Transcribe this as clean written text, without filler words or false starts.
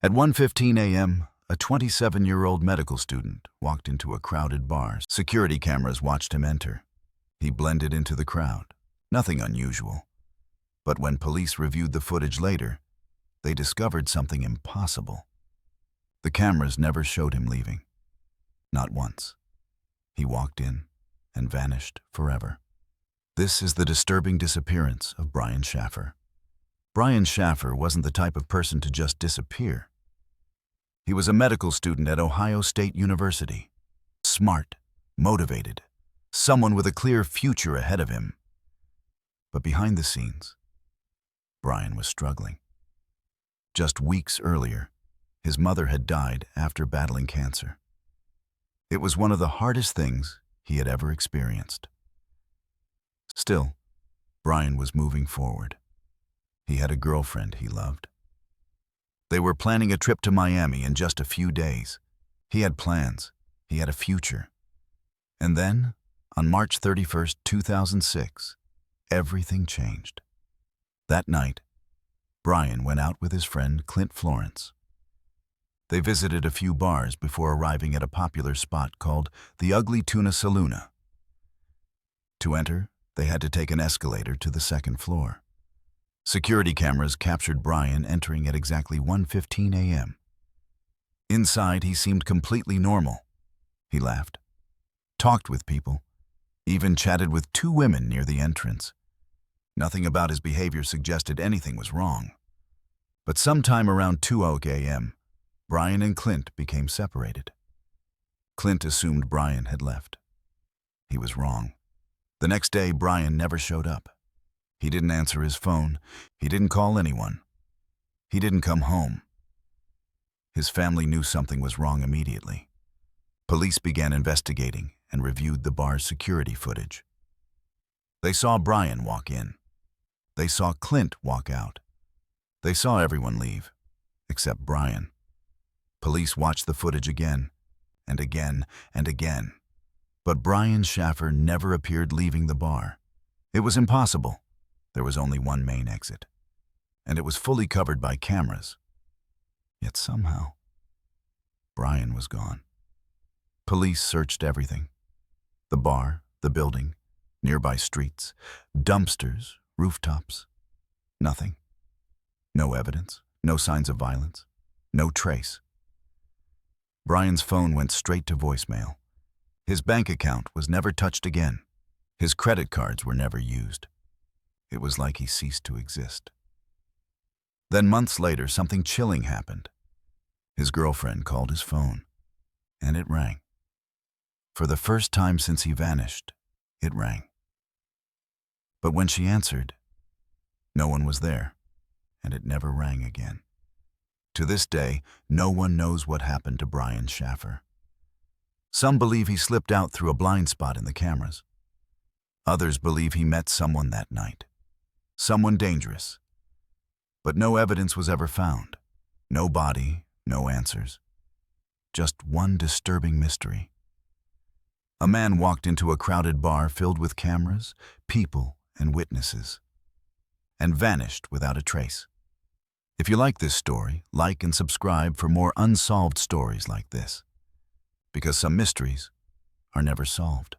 At 1:15 a.m., a 27-year-old medical student walked into a crowded bar. Security cameras watched him enter. He blended into the crowd. Nothing unusual. But when police reviewed the footage later, they discovered something impossible. The cameras never showed him leaving. Not once. He walked in and vanished forever. This is the disturbing disappearance of Brian Shaffer. Brian Shaffer wasn't the type of person to just disappear. He was a medical student at Ohio State University. Smart, motivated, someone with a clear future ahead of him. But behind the scenes, Brian was struggling. Just weeks earlier, his mother had died after battling cancer. It was one of the hardest things he had ever experienced. Still, Brian was moving forward. He had a girlfriend he loved. They were planning a trip to Miami in just a few days. He had plans. He had a future. And then, on March 31st, 2006, everything changed. That night, Brian went out with his friend Clint Florence. They visited a few bars before arriving at a popular spot called the Ugly Tuna Saloona. To enter, they had to take an escalator to the second floor. Security cameras captured Brian entering at exactly 1:15 a.m. Inside, he seemed completely normal. He laughed, talked with people, even chatted with two women near the entrance. Nothing about his behavior suggested anything was wrong. But sometime around 2:00 a.m., Brian and Clint became separated. Clint assumed Brian had left. He was wrong. The next day, Brian never showed up. He didn't answer his phone. He didn't call anyone. He didn't come home. His family knew something was wrong immediately. Police began investigating and reviewed the bar's security footage. They saw Brian walk in. They saw Clint walk out. They saw everyone leave, except Brian. Police watched the footage again, and again, and again. But Brian Shaffer never appeared leaving the bar. It was impossible. There was only one main exit, and it was fully covered by cameras. Yet somehow, Brian was gone. Police searched everything. The bar, the building, nearby streets, dumpsters, rooftops. Nothing. No evidence, no signs of violence, no trace. Brian's phone went straight to voicemail. His bank account was never touched again. His credit cards were never used. It was like he ceased to exist. Then months later, something chilling happened. His girlfriend called his phone, and it rang. For the first time since he vanished, it rang. But when she answered, no one was there, and it never rang again. To this day, no one knows what happened to Brian Shaffer. Some believe he slipped out through a blind spot in the cameras. Others believe he met someone that night. Someone dangerous. But no evidence was ever found. No body, no answers. Just one disturbing mystery. A man walked into a crowded bar filled with cameras, people, and witnesses, and vanished without a trace. If you like this story, like and subscribe for more unsolved stories like this, because some mysteries are never solved.